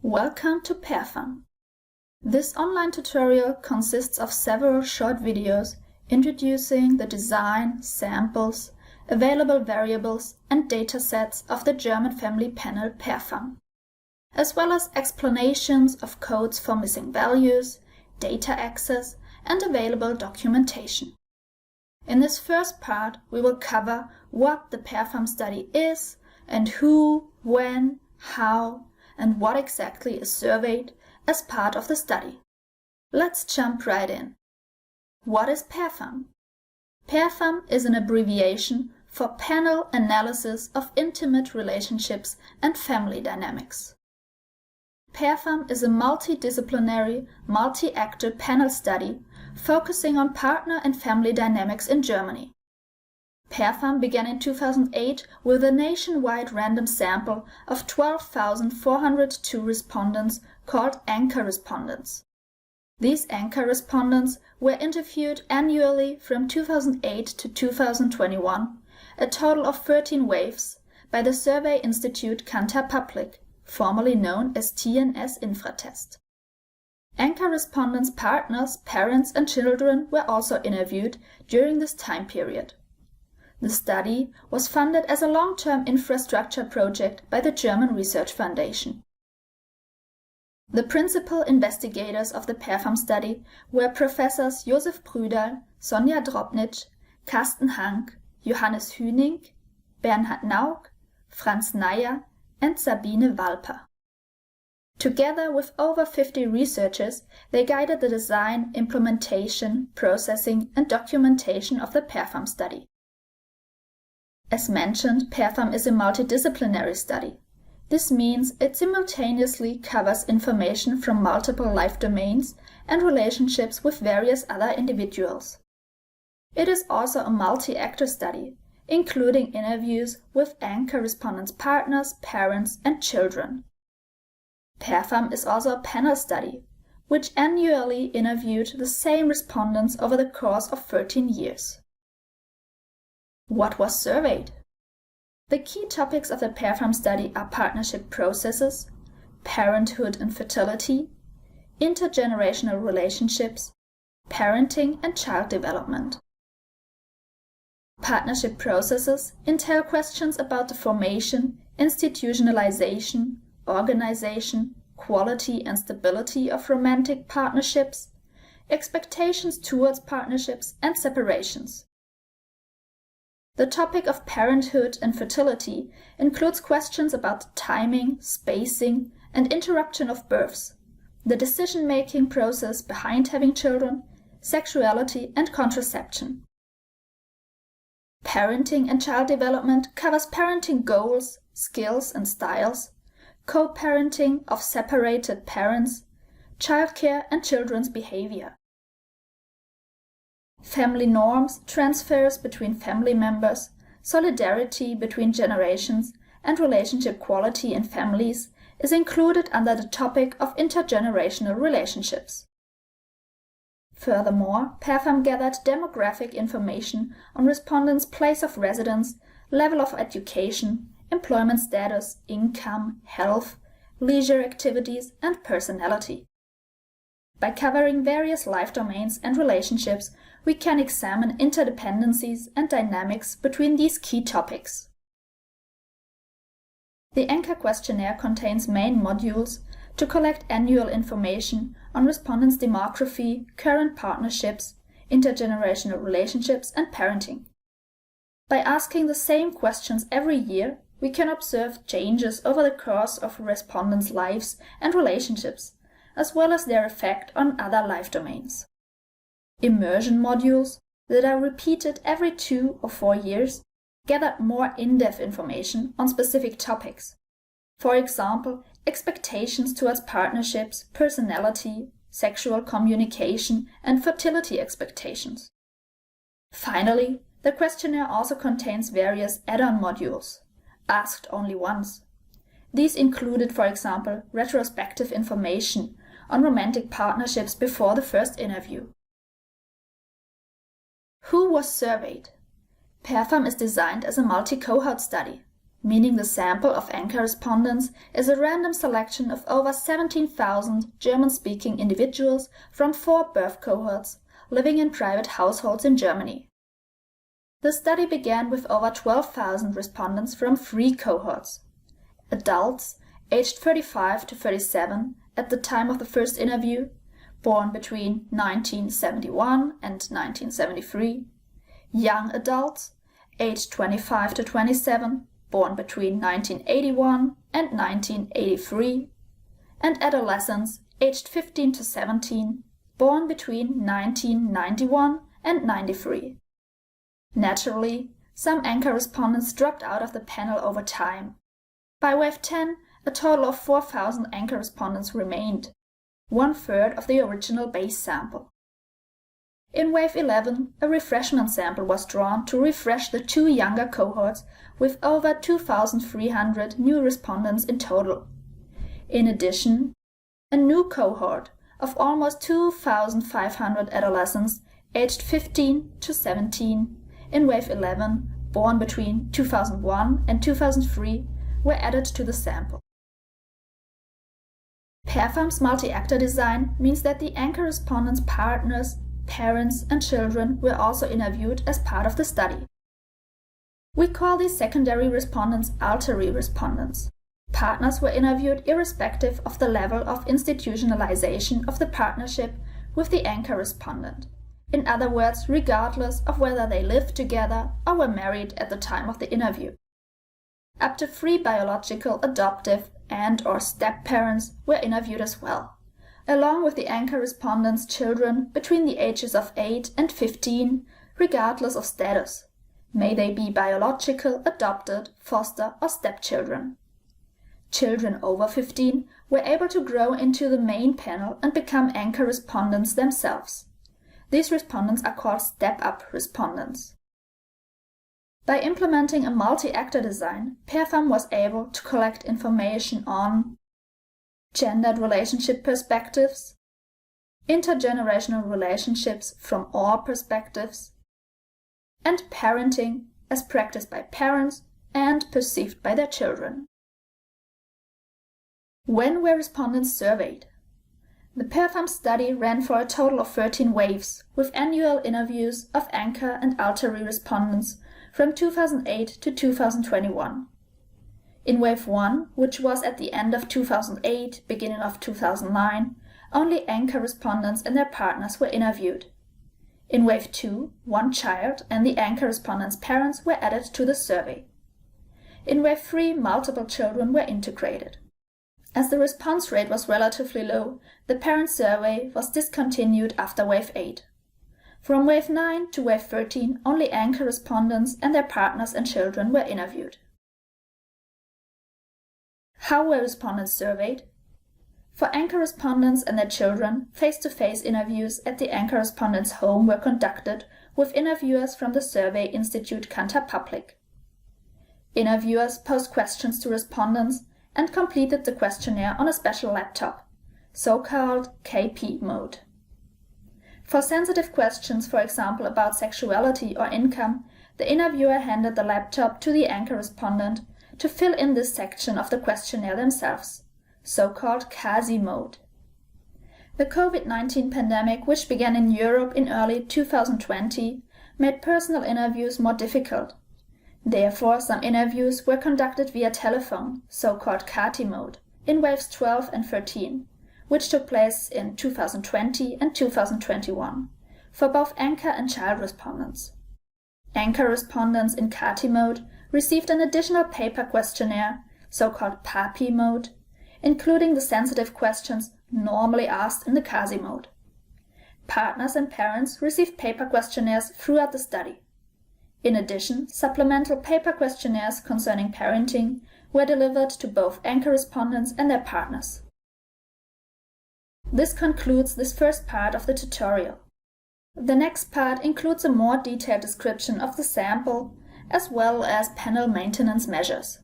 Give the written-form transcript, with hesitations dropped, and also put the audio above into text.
Welcome to pairfam. This online tutorial consists of several short videos introducing the design, samples, available variables and datasets of the German family panel pairfam, as well as explanations of codes for missing values, data access, and available documentation. In this first part, we will cover what the pairfam study is and who, when, how, and what exactly is surveyed as part of the study. Let's jump right in. What is pairfam? Pairfam is an abbreviation for Panel Analysis of Intimate Relationships and Family Dynamics. Pairfam is a multidisciplinary, multi-actor panel study focusing on partner and family dynamics in Germany. Pairfam began in 2008 with a nationwide random sample of 12,402 respondents called anchor respondents. These anchor respondents were interviewed annually from 2008 to 2021, a total of 13 waves, by the survey institute Kantar Public, formerly known as TNS Infratest. Anchor respondents' partners, parents and children were also interviewed during this time period. The study was funded as a long-term infrastructure project by the German Research Foundation. The principal investigators of the pairfam study were Professors Josef Prüdal, Sonja Drobnitsch, Carsten Hank, Johannes Hüning, Bernhard Nauk, Franz Neyer, and Sabine Walper. Together with over 50 researchers, they guided the design, implementation, processing, and documentation of the pairfam study. As mentioned, pairfam is a multidisciplinary study. This means it simultaneously covers information from multiple life domains and relationships with various other individuals. It is also a multi-actor study, including interviews with anchor respondents' partners, parents, and children. Pairfam is also a panel study, which annually interviewed the same respondents over the course of 13 years. What was surveyed? The key topics of the pairfam study are partnership processes, parenthood and fertility, intergenerational relationships, parenting and child development. Partnership processes entail questions about the formation, institutionalization, organization, quality and stability of romantic partnerships, expectations towards partnerships, and separations. The topic of parenthood and fertility includes questions about the timing, spacing, and interruption of births, the decision-making process behind having children, sexuality, and contraception. Parenting and child development covers parenting goals, skills and styles, co-parenting of separated parents, childcare and children's behavior. Family norms, transfers between family members, solidarity between generations, and relationship quality in families is included under the topic of intergenerational relationships. Furthermore, pairfam gathered demographic information on respondents' place of residence, level of education, employment status, income, health, leisure activities, and personality. By covering various life domains and relationships, we can examine interdependencies and dynamics between these key topics. The Anchor Questionnaire contains main modules to collect annual information on respondents' demography, current partnerships, intergenerational relationships, and parenting. By asking the same questions every year, we can observe changes over the course of respondents' lives and relationships, as well as their effect on other life domains. Immersion modules that are repeated every 2 or 4 years gather more in-depth information on specific topics. For example, expectations towards partnerships, personality, sexual communication, and fertility expectations. Finally, the questionnaire also contains various add-on modules, asked only once. These included, for example, retrospective information on romantic partnerships before the first interview. Who was surveyed? Pairfam is designed as a multi-cohort study. meaning the sample of anchor respondents is a random selection of over 17,000 German-speaking individuals from 4 birth cohorts living in private households in Germany. The study began with over 12,000 respondents from 3 cohorts: adults aged 35 to 37 at the time of the first interview, born between 1971 and 1973, young adults aged 25 to 27, born between 1981 and 1983, and adolescents aged 15 to 17, born between 1991 and 93. Naturally, some anchor respondents dropped out of the panel over time. By wave 10, a total of 4,000 anchor respondents remained, 1/3 of the original base sample. In wave 11, a refreshment sample was drawn to refresh the 2 younger cohorts with over 2,300 new respondents in total. In addition, a new cohort of almost 2,500 adolescents aged 15 to 17 in wave 11, born between 2001 and 2003, were added to the sample. Pairfam's multi-actor design means that the anchor respondents' partners, parents, and children were also interviewed as part of the study. We call these secondary respondents alternate respondents. Partners were interviewed irrespective of the level of institutionalization of the partnership with the anchor respondent. In other words, regardless of whether they lived together or were married at the time of the interview. Up to 3 biological, adoptive, and/or step-parents were interviewed as well, along with the anchor respondents' children between the ages of 8 and 15, regardless of status. May they be biological, adopted, foster, or stepchildren. Children over 15 were able to grow into the main panel and become anchor respondents themselves. These respondents are called step-up respondents. By implementing a multi-actor design, pairfam was able to collect information on gendered relationship perspectives, intergenerational relationships from all perspectives, and parenting as practiced by parents and perceived by their children. When were respondents surveyed? The pairfam study ran for a total of 13 waves, with annual interviews of anchor and alternate respondents from 2008 to 2021. In wave 1, which was at the end of 2008, beginning of 2009, only anchor respondents and their partners were interviewed. In wave 2, 1 child and the anchor respondents' parents were added to the survey. In wave 3, multiple children were integrated. As the response rate was relatively low, the parent survey was discontinued after wave 8. From wave 9 to wave 13, only anchor respondents and their partners and children were interviewed. How were respondents surveyed? For anchor respondents and their children, face-to-face interviews at the anchor respondent's home were conducted with interviewers from the survey institute Kantar Public. Interviewers posed questions to respondents and completed the questionnaire on a special laptop, so-called KP mode. For sensitive questions, for example about sexuality or income, the interviewer handed the laptop to the anchor respondent to fill in this section of the questionnaire themselves, so-called quasi mode. The COVID-19 pandemic, which began in Europe in early 2020, made personal interviews more difficult. Therefore, some interviews were conducted via telephone, so-called CATI mode, in waves 12 and 13, which took place in 2020 and 2021, for both anchor and child respondents. Anchor respondents in CATI mode received an additional paper questionnaire, so-called PAPI mode, including the sensitive questions normally asked in the CASI mode. Partners and parents received paper questionnaires throughout the study. In addition, supplemental paper questionnaires concerning parenting were delivered to both anchor respondents and their partners. This concludes this first part of the tutorial. The next part includes a more detailed description of the sample, as well as panel maintenance measures.